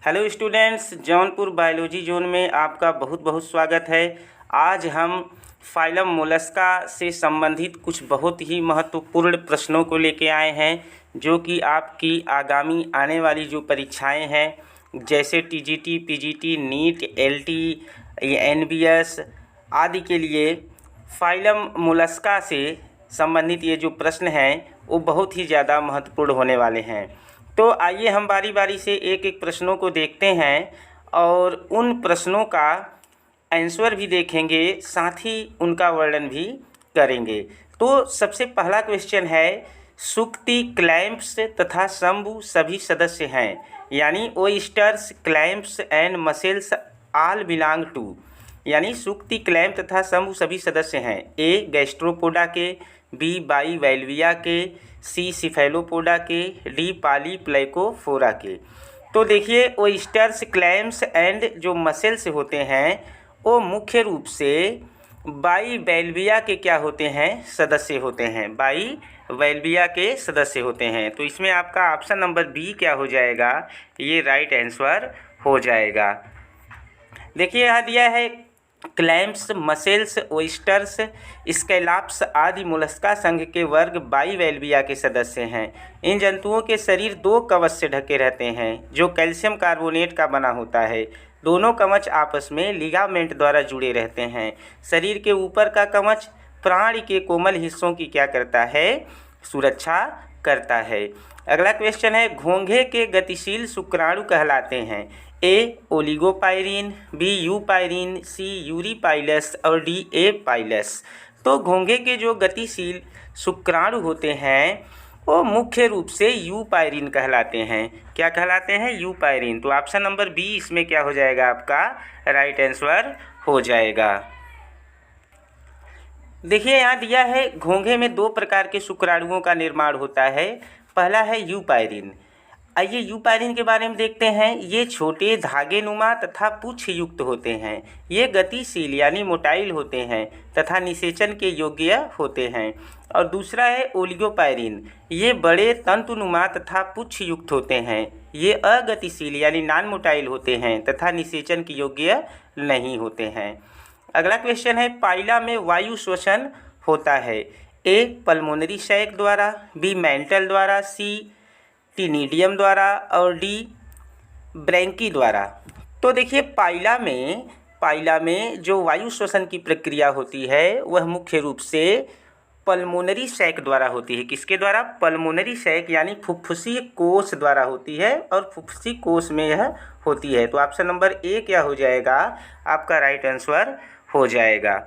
Hello students, Jaunpur biology zone में आपका बहुत बहुत स्वागत है। आज हम फाइलम मोलस्का से संबंधित कुछ बहुत ही महत्वपूर्ण प्रश्नों को लेके आए हैं, जो कि आपकी आगामी आने वाली जो परीक्षाएं हैं जैसे TGT, PGT, NEET, LT, NBS आदि के लिए फाइलम मोलस्का से संबंधित ये जो प्रश्न हैं वो बहुत ही ज़्यादा महत्वपूर्ण होने वाले हैं। तो आइए हम बारी बारी से एक एक प्रश्नों को देखते हैं और उन प्रश्नों का आंसर भी देखेंगे, साथ ही उनका वर्णन भी करेंगे। तो सबसे पहला क्वेश्चन है, सुक्ति, क्लैंप्स तथा शंभु सभी सदस्य हैं, यानी oysters, clams and mussels all belong to, यानी सुक्ति, क्लैंप तथा शंभु सभी सदस्य हैं। ए गैस्ट्रोपोडा के, बी बाइवैल्विया के, सी सिफेलोपोडा के, डी पॉलीप्लाइकोफोरा के। तो देखिए, ओइस्टर्स, क्लैम्स एंड जो मसेल्स होते हैं वो मुख्य रूप से बाइवैल्विया के क्या होते हैं, सदस्य होते हैं, बाइवैल्विया के सदस्य होते हैं। तो इसमें आपका ऑप्शन नंबर बी क्या हो जाएगा, ये राइट आंसर हो जाएगा। देखिए यहाँ दिया है, क्लैम्प्स, मसेल्स, ओइस्टर्स, स्कैलॉप्स आदि मोलस्का संघ के वर्ग बाइवैल्विया के सदस्य हैं। इन जंतुओं के शरीर दो कवच से ढके रहते हैं जो कैल्शियम कार्बोनेट का बना होता है। दोनों कवच आपस में लिगामेंट द्वारा जुड़े रहते हैं। शरीर के ऊपर का कवच प्राणी के कोमल हिस्सों की क्या करता है, सुरक्षा करता है। अगला क्वेश्चन है, घोंघे के गतिशील शुक्राणु कहलाते हैं। ए ओलिगोपाइरिन, बी यूपाइरिन, सी यूरिपाइलस और डी एपाइलस। तो घोंघे के जो गतिशील शुक्राणु होते हैं वो मुख्य रूप से यूपाइरिन कहलाते हैं। क्या कहलाते हैं, यूपाइरिन। तो ऑप्शन नंबर बी इसमें क्या हो जाएगा, आपका राइट आंसर हो जाएगा। देखिए यहाँ दिया है, घोंघे में दो प्रकार के शुक्राणुओं का निर्माण होता है। पहला है यूपाइरिन। आइए यूपाइरिन के बारे में देखते हैं। ये छोटे धागे नुमा तथा पुच्छ युक्त होते हैं। ये गतिशील यानी मोटाइल होते हैं तथा निषेचन के योग्य होते हैं। और दूसरा है ओलिगोपाइरिन। ये बड़े तंतुनुमा तथा पुच्छ युक्त होते हैं। ये अगतिशील यानी नॉन मोटाइल होते हैं तथा निषेचन के योग्य नहीं होते हैं। अगला क्वेश्चन है, पाइला में वायु श्वसन होता है। ए पल्मोनरी सैक द्वारा, बी मेंटल द्वारा, सी टीनिडियम द्वारा और डी ब्रैंकी द्वारा। तो देखिए, पाइला में जो वायु श्वसन की प्रक्रिया होती है वह मुख्य रूप से पल्मोनरी सैक द्वारा होती है। किसके द्वारा, पल्मोनरी सैक यानी फुफ्फुसीय कोश द्वारा होती है और फुफ्फुसी कोश में यह होती है। तो ऑप्शन नंबर ए क्या हो जाएगा, आपका राइट आंसर हो जाएगा।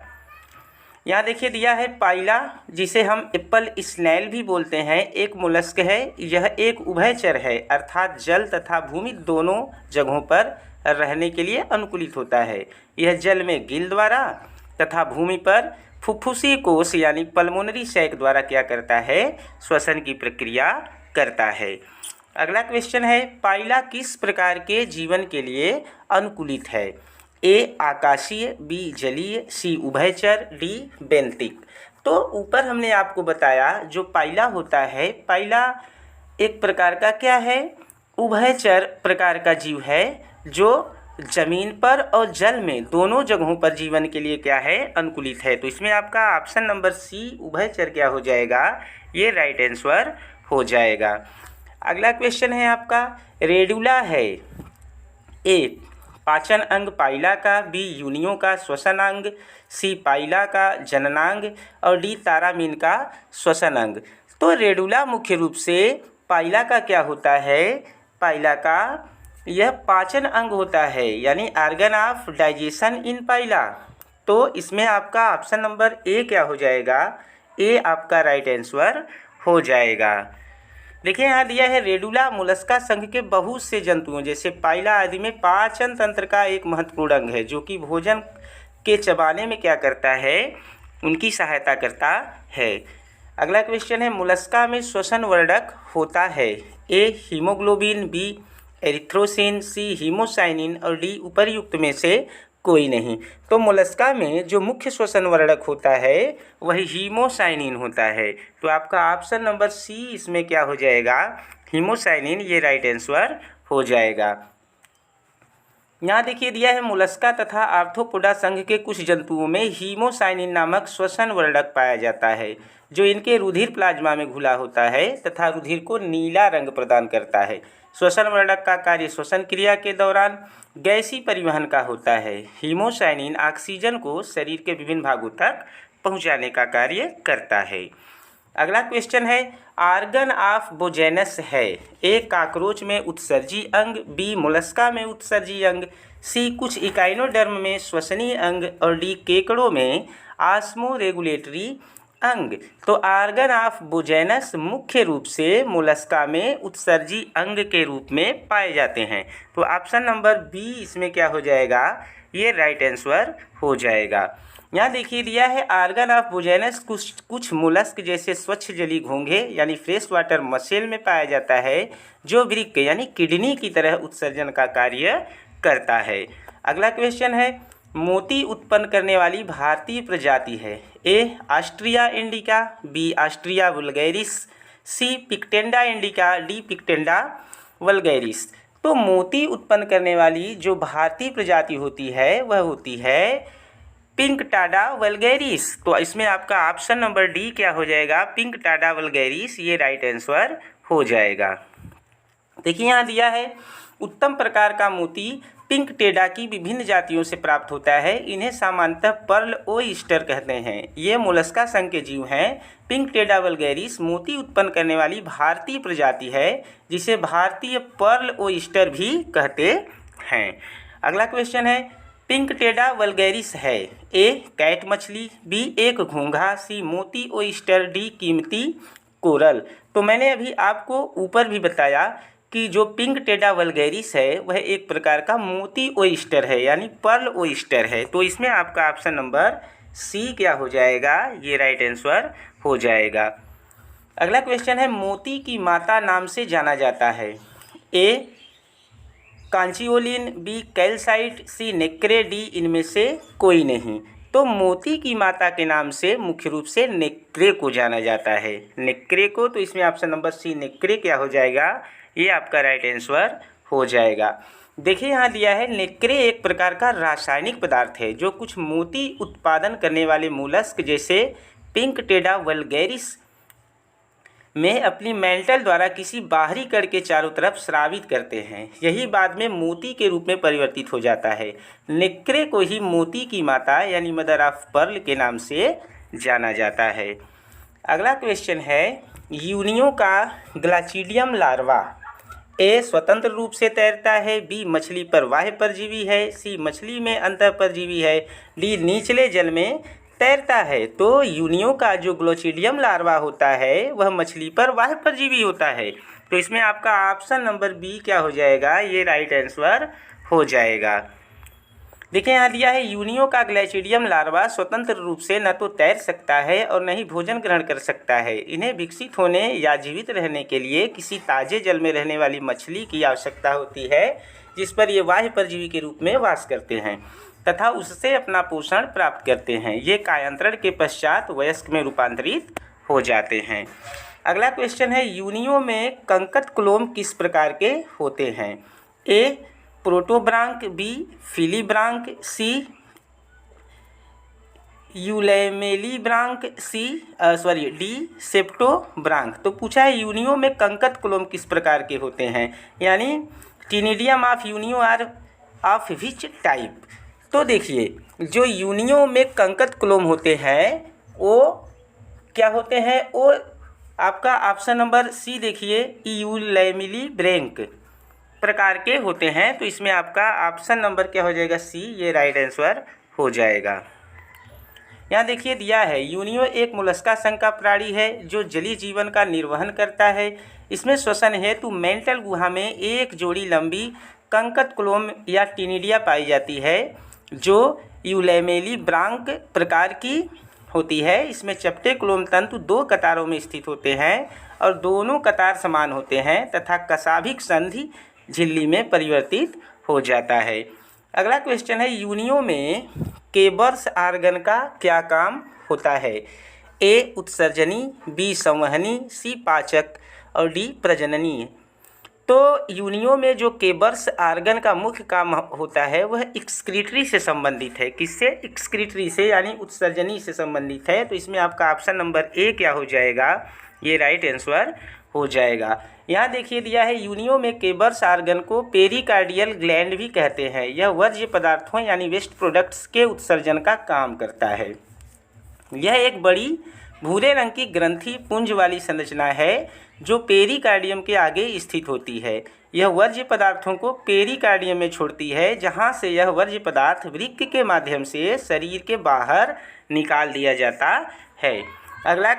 यहाँ देखिए दिया है, पाइला जिसे हम एप्पल स्नेल भी बोलते हैं, एक मोलस्क है। यह एक उभयचर है, अर्थात जल तथा भूमि दोनों जगहों पर रहने के लिए अनुकूलित होता है। यह जल में गिल द्वारा तथा भूमि पर फुफ्फुसी कोश यानी पल्मोनरी सैक द्वारा क्या करता है, श्वसन की प्रक्रिया करता है। अगला क्वेश्चन है, पाइला किस प्रकार के जीवन के लिए अनुकूलित है। ए आकाशीय, बी जलीय, सी उभयचर, डी बेंथिक। तो ऊपर हमने आपको बताया जो पाइला होता है, पाइला एक प्रकार का क्या है, उभयचर प्रकार का जीव है जो जमीन पर और जल में दोनों जगहों पर जीवन के लिए क्या है, अनुकूलित है। तो इसमें आपका ऑप्शन नंबर सी उभयचर क्या हो जाएगा, ये राइट आंसर हो जाएगा। अगला क्वेश्चन है आपका, रेडुला है। ए पाचन अंग पाइला का, बी यूनियों का श्वसन अंग, सी पाइला का जननांग और डी तारामीन का श्वसन अंग। तो रेडुला मुख्य रूप से पाइला का क्या होता है, पाइला का यह पाचन अंग होता है, यानी ऑर्गन ऑफ डाइजेशन इन पाइला। तो इसमें आपका ऑप्शन नंबर ए क्या हो जाएगा, ए आपका राइट आंसर हो जाएगा। देखिए यहाँ दिया है, रेडुला मोलस्का संघ के बहुत से जंतुओं जैसे पाइला आदि में पाचन तंत्र का एक महत्वपूर्ण अंग है, जो कि भोजन के चबाने में क्या करता है, उनकी सहायता करता है। अगला क्वेश्चन है, मोलस्का में श्वसन वर्धक होता है। ए हीमोग्लोबिन, बी एरिथ्रोसिन, सी हीमोसाइनिन और डी उपर्युक्त में से कोई नहीं। तो मोलस्का में जो मुख्य श्वसन वर्धक होता है वह हीमोसाइनिन होता है। तो आपका ऑप्शन नंबर सी इसमें क्या हो जाएगा, हीमोसाइनिन, ये राइट आंसर हो जाएगा। यहाँ देखिए दिया है मोलस्का तथा आर्थ्रोपोडा संघ के कुछ जंतुओं में हीमोसाइनिन नामक श्वसन वर्धक पाया जाता है, जो इनके रुधिर प्लाज्मा में घुला होता है तथा रुधिर को नीला रंग प्रदान करता है। श्वसन वर्धक का कार्य श्वसन क्रिया के दौरान गैसीय परिवहन का होता है। हीमोसाइनिन ऑक्सीजन को शरीर के विभिन्न भागों तक पहुँचाने का कार्य करता है। अगला क्वेश्चन है, आर्गन ऑफ बोजेनस है। ए काकरोच में उत्सर्जी अंग, बी मोलस्का में उत्सर्जी अंग, सी कुछ इकाइनोडर्म में श्वसनीय अंग और डी केकड़ों में आस्मो रेगुलेटरी अंग। तो आर्गन ऑफ बोजेनस मुख्य रूप से मोलस्का में उत्सर्जी अंग के रूप में पाए जाते हैं। तो ऑप्शन नंबर बी इसमें क्या हो जाएगा, ये राइट आंसर हो जाएगा। यहाँ देखिए दिया है आर्गन ऑफ बोजेनस कुछ मोलस्क जैसे स्वच्छ जलीय घोंघे यानी फ्रेश वाटर मसेल में पाया जाता है, जो वृक्क यानी किडनी की तरह उत्सर्जन का कार्य करता है। अगला क्वेश्चन है, मोती उत्पन्न करने वाली भारतीय प्रजाति है। A Ostrea indica, B Ostrea vulgaris, C पिक्टेंडा इंडिका, डी पिक्टेंडा वल्गैरिस। तो मोती उत्पन्न करने वाली जो भारतीय प्रजाति होती है वह होती है पिंकटाडा वल्गैरिस। तो इसमें आपका ऑप्शन नंबर डी क्या हो जाएगा, पिंकटाडा वल्गैरिस, ये राइट आंसर हो जाएगा। देखिए यहाँ दिया है उत्तम प्रकार का मोती पिंकटेडा की विभिन्न जातियों से प्राप्त होता है। इन्हें सामान्यतः पर्ल ओइस्टर कहते हैं। ये मोलस्का संघ के जीव हैं। पिंकटेडा वल्गैरिस मोती उत्पन्न करने वाली भारतीय प्रजाति है, जिसे भारतीय पर्ल ओइस्टर भी कहते हैं। अगला क्वेश्चन है, पिंकटेडा वल्गैरिस है। ए कैट मछली, बी एक घोंघा, सी मोती ओइस्टर, डी कीमती कोरल। तो मैंने अभी आपको ऊपर भी बताया कि जो पिंकटेडा वल्गैरिस है वह एक प्रकार का मोती ओइस्टर है यानी पर्ल ओइस्टर है। तो इसमें आपका ऑप्शन नंबर सी क्या हो जाएगा, ये राइट आंसर हो जाएगा। अगला क्वेश्चन है, मोती की माता नाम से जाना जाता है। ए कांचियोलिन, बी कैल्साइट, सी नेक्रे, डी इनमें से कोई नहीं। तो मोती की माता के नाम से मुख्य रूप से नेक्रे को जाना जाता है, नेक्रे को। तो इसमें ऑप्शन नंबर सी नेक्रे क्या हो जाएगा, ये आपका राइट आंसर हो जाएगा। देखिए यहाँ दिया है नेक्रे एक प्रकार का रासायनिक पदार्थ है जो कुछ मोती उत्पादन करने वाले मोलस्क जैसे पिंकटेडा वल्गैरिस में अपनी मेंटल द्वारा किसी बाहरी कण के चारों तरफ स्रावित करते हैं। यही बाद में मोती के रूप में परिवर्तित हो जाता है। नेक्रे को ही मोती की माता यानी मदर ऑफ पर्ल के नाम से जाना जाता है। अगला क्वेश्चन है, यूनियो का ग्लाचिडियम लार्वा ए स्वतंत्र रूप से तैरता है, बी मछली पर बाह्य परजीवी है, सी मछली में अंतः परजीवी है, डी निचले जल में तैरता है। तो यूनियो का जो ग्लोचिडियम लार्वा होता है वह मछली पर बाह्य परजीवी होता है। तो इसमें आपका ऑप्शन नंबर बी क्या हो जाएगा, ये राइट आंसर हो जाएगा। देखिए यहाँ दिया है यूनियो का ग्लाइचिडियम लार्वा स्वतंत्र रूप से न तो तैर सकता है और न ही भोजन ग्रहण कर सकता है। इन्हें विकसित होने या जीवित रहने के लिए किसी ताजे जल में रहने वाली मछली की आवश्यकता होती है, जिस पर ये बाह्य परजीवी के रूप में वास करते हैं तथा उससे अपना पोषण प्राप्त करते हैं। ये कायांतरण के पश्चात वयस्क में रूपांतरित हो जाते हैं। अगला क्वेश्चन है, यूनियो में कंकत क्लोम किस प्रकार के होते हैं। ए प्रोटोब्रांक, बी फिलीब्रांक, सी यूलेमेलीब्रांक, डी सेप्टोब्रांक। तो पूछा है यूनियो में कंकत क्लोम किस प्रकार के होते हैं, यानी taenidium of Unio are of which type. तो देखिए जो यूनियो में कंकत क्लोम होते हैं वो क्या होते हैं, वो आपका ऑप्शन नंबर सी देखिए यूलेमिलीब्रैंक प्रकार के होते हैं। तो इसमें आपका ऑप्शन नंबर क्या हो जाएगा, सी, ये राइट आंसर हो जाएगा। यहाँ देखिए दिया है यूनियो एक मोलस्का संघ का प्राणी है जो जलीय जीवन का निर्वहन करता है। इसमें श्वसन हेतु मेंटल गुहा में एक जोड़ी लंबी कंकत क्लोम या टीनिडिया पाई जाती है जो यूलेमेलीब्रांक प्रकार की होती है। इसमें चपटे क्लोम तंतु दो कतारों में स्थित होते हैं और दोनों कतार समान होते हैं तथा कशाभिक संधि झिल्ली में परिवर्तित हो जाता है। अगला क्वेश्चन है, यूनियो में केबर्स आर्गन का क्या काम होता है। ए उत्सर्जनी, बी संवहनी, सी पाचक और डी प्रजननी। तो यूनियो में जो केबर्स आर्गन का मुख्य काम होता है वह एक्सक्रीटरी से संबंधित है। किससे? एक्सक्रीटरी से, यानी उत्सर्जनी से संबंधित है। तो इसमें आपका ऑप्शन नंबर ए क्या हो जाएगा? ये राइट आंसर हो जाएगा। यहाँ देखिए दिया है यूनियो में केबर्स आर्गन को पेरिकार्डियल ग्लैंड भी कहते हैं। यह वर्ज्य पदार्थों यानी वेस्ट प्रोडक्ट्स के उत्सर्जन का काम करता है। यह एक बड़ी भूरे रंग की ग्रंथि पुंज वाली संरचना है जो पेरिकार्डियम के आगे स्थित होती है। यह वर्ज्य पदार्थों को पेरिकार्डियम में छोड़ती है, जहां से यह वर्ज्य पदार्थ वृक्क के माध्यम से शरीर के बाहर निकाल दिया जाता है। अगला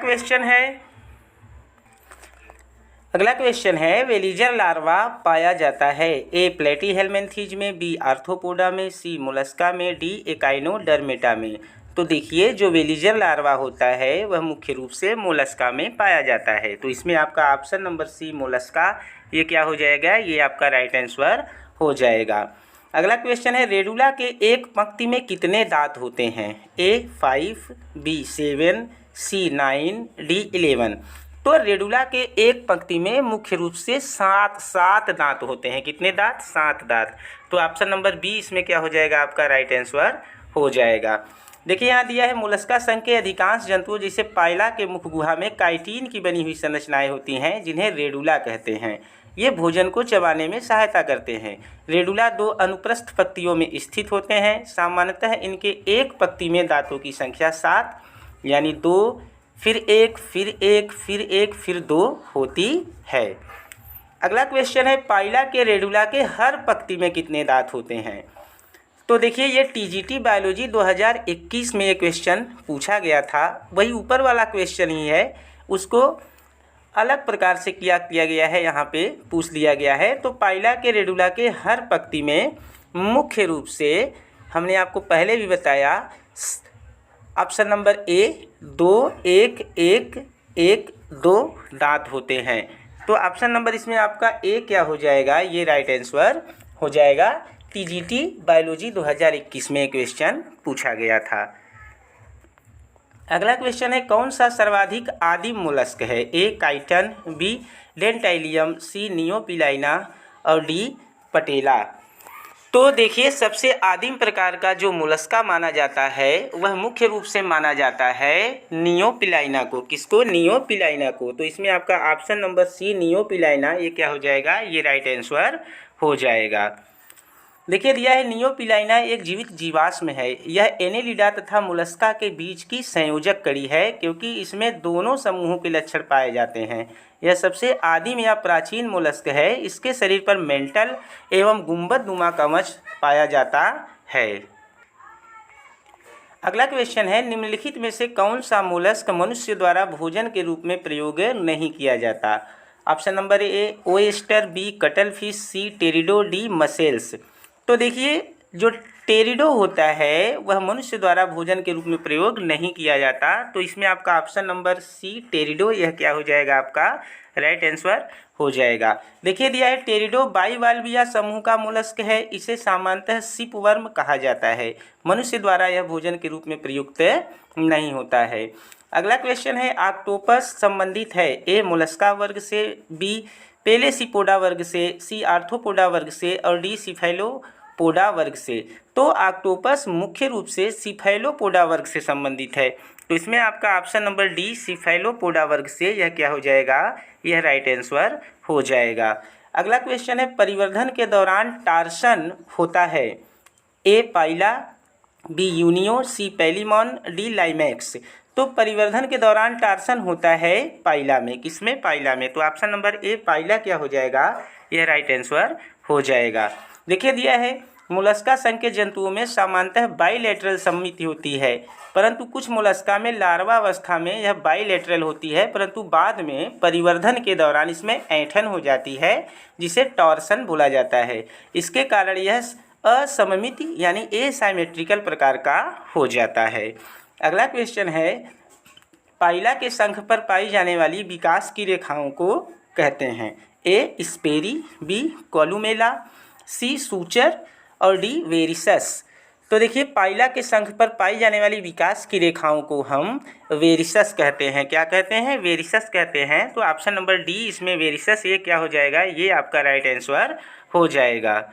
क्वेश्चन है वेलिजर लार्वा पाया जाता है। ए प्लेटीहेल्मिन्थीज में, बी आर्थ्रोपोडा में, सी मोलस्का में, डी एकाइनोडर्मेटा में। तो देखिए जो वेलिजर लार्वा होता है वह मुख्य रूप से मोलस्का में पाया जाता है। तो इसमें आपका ऑप्शन नंबर सी मोलस्का ये क्या हो जाएगा? ये आपका राइट आंसर हो जाएगा। अगला क्वेश्चन है रेडुला के एक पंक्ति में कितने दांत होते हैं? ए 5, बी 7, सी 9, डी 11। तो रेडुला के एक पंक्ति में मुख्य रूप से सात दांत होते हैं। कितने दांत? 7 दांत। तो ऑप्शन नंबर बी इसमें क्या हो जाएगा? आपका राइट आंसर हो जाएगा। देखिए यहाँ दिया है मोलस्का संघ के अधिकांश जंतुओं जैसे पाइला के मुख गुहा में काइटिन की बनी हुई संरचनाएं होती हैं जिन्हें रेडुला कहते हैं। ये भोजन को चबाने में सहायता करते हैं। रेडुला 2 अनुप्रस्थ पंक्तियों में स्थित होते हैं। सामान्यतः इनके एक पंक्ति में दांतों की संख्या 7 यानी 2, फिर 1, फिर 1, फिर 1, फिर 2 होती है। अगला क्वेश्चन है पाइला के रेडुला के हर पंक्ति में कितने दांत होते हैं? तो देखिए ये टीजीटी बायोलॉजी 2021 में ये क्वेश्चन पूछा गया था, वही ऊपर वाला क्वेश्चन ही है, उसको अलग प्रकार से किया गया है, यहाँ पे पूछ लिया गया है। तो पाइला के रेडुला के हर पंक्ति में मुख्य रूप से हमने आपको पहले भी बताया ऑप्शन नंबर ए 2, 1, 1, 1, 2 दांत होते हैं। तो ऑप्शन नंबर इसमें आपका ए क्या हो जाएगा? ये राइट आंसर हो जाएगा। टीजीटी बायोलॉजी 2021 में क्वेश्चन पूछा गया था। अगला क्वेश्चन है कौन सा सर्वाधिक आदिम मोलस्क है? ए काइटन, बी डेंटाइलियम, सी नियोपिलाइना और डी पटेला। तो देखिए सबसे आदिम प्रकार का जो मोलस्का माना जाता है वह मुख्य रूप से माना जाता है नियोपिलाइना को। किसको? नियोपिलाइना को। तो इसमें आपका ऑप्शन नंबर सी नियोपिलाइना ये क्या हो जाएगा? ये राइट आंसर हो जाएगा। देखिए दिया है नियोपिलाइना एक जीवित जीवाश्म है। यह एनेलिडा तथा मोलस्का के बीच की संयोजक कड़ी है क्योंकि इसमें दोनों समूहों के लक्षण पाए जाते हैं। यह सबसे आदिम या प्राचीन मोलस्क है। इसके शरीर पर मेंटल एवं गुंबदनुमा कवच पाया जाता है। अगला क्वेश्चन है निम्नलिखित में से कौन सा मोलस्क मनुष्य द्वारा भोजन के रूप में प्रयोग नहीं किया जाता? Option number A oyster, B cuttlefish, C teredo, D mussels. तो देखिए जो टेरिडो होता है वह मनुष्य द्वारा भोजन के रूप में प्रयोग नहीं किया जाता। तो इसमें आपका ऑप्शन नंबर सी टेरिडो यह क्या हो जाएगा? आपका राइट आंसर हो जाएगा। देखिए दिया है टेरिडो बाइवाल्विया समूह का मोलस्क है। इसे सामान्यतः सिपवर्म कहा जाता है। मनुष्य द्वारा यह भोजन के रूप में प्रयुक्त नहीं होता है। अगला क्वेश्चन है ऑक्टोपस संबंधित है ए मोलस्का वर्ग से, बी पेलेसिपोडा वर्ग से, सी आर्थ्रोपोडा वर्ग से और डी सिफेलोपोडा वर्ग से। तो ऑक्टोपस मुख्य रूप से सिफेलोपोडा वर्ग से संबंधित है। तो इसमें आपका ऑप्शन नंबर डी सिफेलोपोडा वर्ग से यह क्या हो जाएगा? यह राइट आंसर हो जाएगा। अगला क्वेश्चन है परिवर्धन के दौरान टार्सन होता है। ए पाइला, बी यूनियो, सी पेलिमॉन, डी लाइमैक्स। तो परिवर्धन के दौरान टार्सन होता है पाइला में। किसमें? पाइला में। तो ऑप्शन नंबर ए पाइला क्या हो जाएगा? यह राइट आंसर हो जाएगा। देखिए दिया है मोलस्का संघ के जंतुओं में सामान्यतः बाइलेटरल सममिति होती है, परंतु कुछ मोलस्का में लार्वा अवस्था में यह बाइलेटरल होती है, परंतु बाद में परिवर्धन के दौरान इसमें ऐंठन हो जाती है जिसे टॉर्सन बोला जाता है। इसके कारण यह असममिति यानी एसाइमेट्रिकल प्रकार का हो जाता है। अगला क्वेश्चन है पाइला के संघ पर पाई जाने वाली विकास की रेखाओं को कहते हैं। ए स्पेरी, बी कोलुमेला, सी सूचर और डी वेरिसस। तो देखिए पाइला के शंख पर पाई जाने वाली विकास की रेखाओं को हम वेरिसस कहते हैं। क्या कहते हैं? वेरिसस कहते हैं। तो ऑप्शन नंबर डी इसमें वेरिसस ये क्या हो जाएगा? ये आपका राइट आंसर हो जाएगा।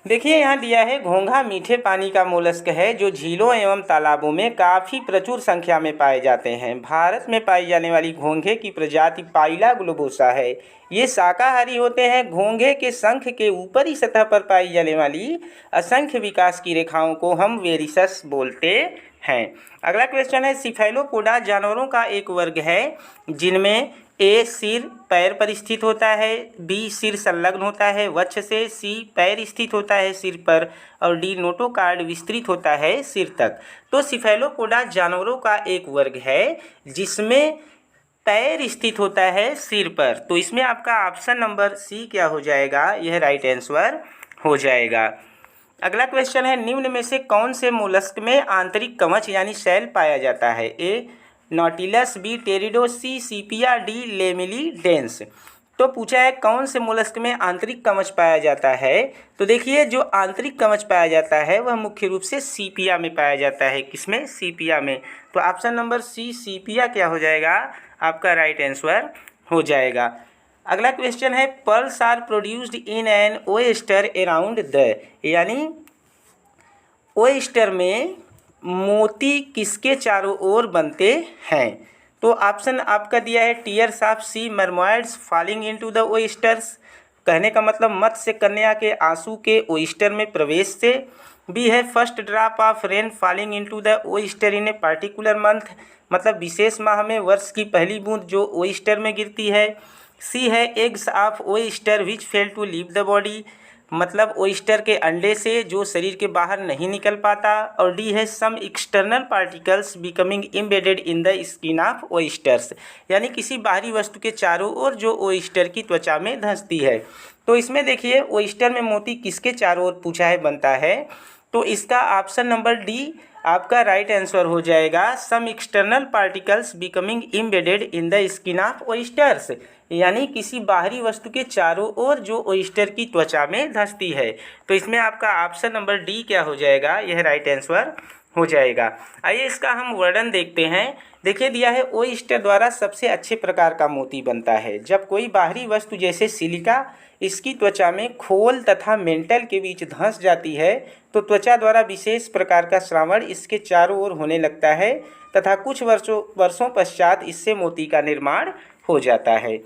देखिए यहाँ दिया है घोंघा मीठे पानी का मोलस्क है जो झीलों एवं तालाबों में काफ़ी प्रचुर संख्या में पाए जाते हैं। भारत में पाई जाने वाली घोंघे की प्रजाति पाइला ग्लोबोसा है। ये शाकाहारी होते हैं। घोंघे के शंख के ऊपरी सतह पर पाई जाने वाली असंख्य विकास की रेखाओं को हम वेरिसस बोलते हैं। अगला क्वेश्चन है सिफेलोपोडा जानवरों का एक वर्ग है जिनमें ए सिर पैर पर स्थित होता है, बी सिर संलग्न होता है वक्ष से, सी पैर स्थित होता है सिर पर और डी नोटोकार्ड विस्तृत होता है सिर तक। तो सिफेलोपोडा जानवरों का एक वर्ग है जिसमें पैर स्थित होता है सिर पर। तो इसमें आपका ऑप्शन नंबर सी क्या हो जाएगा? यह राइट आंसर हो जाएगा। अगला क्वेश्चन है निम्न में से कौन से मोलस्क में आंतरिक कवच यानी शैल पाया जाता है? ए नॉटिलस, बी टेरिडो, सी सीपिया, डी लेमिलीडेंस। तो पूछा है कौन से मोलस्क में आंतरिक कवच पाया जाता है? तो देखिए जो आंतरिक कवच पाया जाता है वह मुख्य रूप से सीपिया में पाया जाता है। किसमें? सीपिया में। तो ऑप्शन नंबर सी सीपिया क्या हो जाएगा? आपका राइट आंसर हो जाएगा। अगला क्वेश्चन है pearls are produced in an oyster around the, यानी ओएस्टर में मोती किसके चारों ओर बनते हैं? तो ऑप्शन आपका दिया है tears of sea mermaids falling into the oysters, कहने का मतलब मत्स्य कन्या के आंसू के ओइस्टर में प्रवेश से। बी है first drop of rain falling into the oyster in a particular month, मतलब विशेष माह में वर्ष की पहली बूंद जो ओइस्टर में गिरती है। सी है eggs of oyster which fail to leave the body, मतलब ओइस्टर के अंडे से जो शरीर के बाहर नहीं निकल पाता। और डी है some external particles becoming embedded in the skin of oysters, यानी किसी बाहरी वस्तु के चारों ओर जो ओइस्टर की त्वचा में धंसती है। तो इसमें देखिए ओइस्टर में मोती किसके चारों ओर पूछा है बनता है, तो इसका ऑप्शन नंबर डी आपका राइट आंसर हो जाएगा some external particles becoming embedded in the skin of oysters, यानी किसी बाहरी वस्तु के चारों ओर जो ओइस्टर की त्वचा में धंसती है। तो इसमें आपका ऑप्शन नंबर डी क्या हो जाएगा? यह राइट आंसर हो जाएगा। आइए इसका हम वर्णन देखते हैं। देखिए दिया है ओइस्टर द्वारा सबसे अच्छे प्रकार का मोती बनता है जब कोई बाहरी वस्तु जैसे सिलिका इसकी त्वचा में खोल तथा मेंटल के बीच धंस जाती है तो त्वचा द्वारा विशेष प्रकार का श्रावण इसके चारों ओर होने लगता है तथा कुछ वर्षों पश्चात इससे मोती का निर्माण हो जाता है।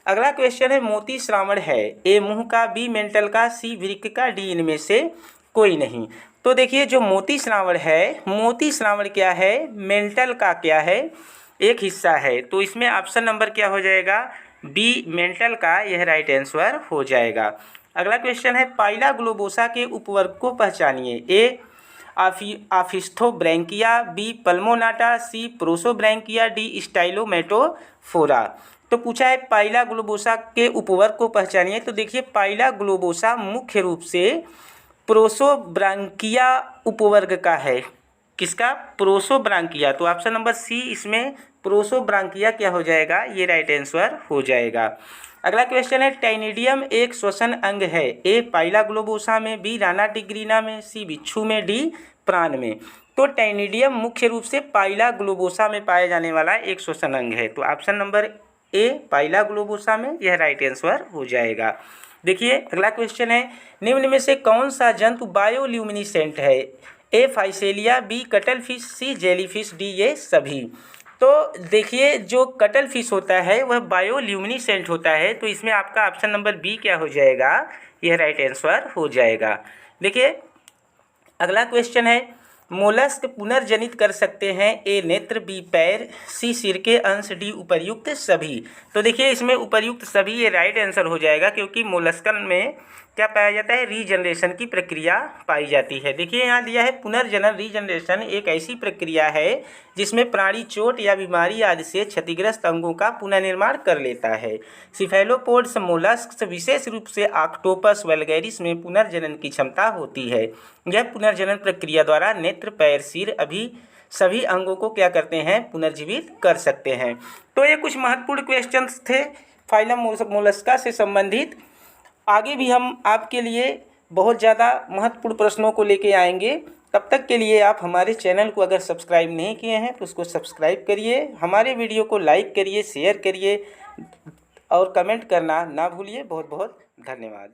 अगला क्वेश्चन है मोती श्रावण है ए मुंह का, बी मेंटल का, सी वृक्क का, डी इनमें से कोई नहीं। तो देखिए जो मोती श्रावण है, मोती श्रावण क्या है? मेंटल का क्या है? एक हिस्सा है। तो इसमें ऑप्शन नंबर क्या हो जाएगा? बी मेंटल का, यह राइट आंसर हो जाएगा। अगला क्वेश्चन है पाइला ग्लोबोसा के उपवर्ग को पहचानिए। ए आफिस्थोब्रैंकिया, बी पल्मोनाटा, सी प्रोसोब्रैंकिया, डी स्टाइलोमेटोफोरा। तो पूछा है पाइला ग्लोबोसा के उपवर्ग को पहचानिए। तो देखिए पाइला ग्लोबोसा मुख्य रूप से प्रोसोब्रांकिया उपवर्ग का है। किसका? प्रोसोब्रांकिया। तो ऑप्शन नंबर सी इसमें प्रोसोब्रांकिया क्या हो जाएगा? ये राइट आंसर हो जाएगा। अगला क्वेश्चन है टाइनिडियम एक श्वसन अंग है। ए पाइला ग्लोबोसा में, बी राना टिग्रीना में, सी बिच्छू में, डी प्राण में। तो टाइनिडियम मुख्य रूप से पाइला ग्लोबोसा में पाया जाने वाला एक श्वसन अंग है। तो ऑप्शन नंबर ए पाइला ग्लोबोसा में, यह राइट आंसर हो जाएगा। देखिए अगला क्वेश्चन है निम्न में से कौन सा जंतु बायोल्यूमिनिसेंट है? ए फाइसेलिया, बी कटल फिश, सी जेलीफिश, डी ये सभी। तो देखिए जो कटल फिश होता है वह बायोल्यूमिनिसेंट होता है। तो इसमें आपका ऑप्शन नंबर बी क्या हो जाएगा? यह राइट आंसर हो जाएगा। देखिए अगला क्वेश्चन है मोलस्क पुनर्जनित कर सकते हैं। ए नेत्र, बी पैर, सी सिर के अंश, डी उपर्युक्त सभी। तो देखिए इसमें उपर्युक्त सभी ये राइट आंसर हो जाएगा क्योंकि मोलस्कन में क्या पाया जाता है? रीजनरेशन की प्रक्रिया पाई जाती है। देखिए यहाँ दिया है पुनर्जनन रीजनरेशन एक ऐसी प्रक्रिया है जिसमें प्राणी चोट या बीमारी आदि से क्षतिग्रस्त अंगों का पुनर्निर्माण कर लेता है। सिफेलोपोड्स मोलस्क विशेष रूप से ऑक्टोपस वल्गैरिस में पुनर्जनन की क्षमता होती है। यह पुनर्जनन प्रक्रिया द्वारा नेत्र, पैर, सिर अभी सभी अंगों को क्या करते हैं? पुनर्जीवित कर सकते हैं। तो ये कुछ महत्वपूर्ण क्वेश्चंस थे फाइलम मोलस्का से संबंधित। आगे भी हम आपके लिए बहुत ज़्यादा महत्वपूर्ण प्रश्नों को लेके आएंगे। तब तक के लिए आप हमारे चैनल को अगर सब्सक्राइब नहीं किए हैं तो उसको सब्सक्राइब करिए, हमारे वीडियो को लाइक करिए, शेयर करिए और कमेंट करना ना भूलिए। बहुत बहुत धन्यवाद।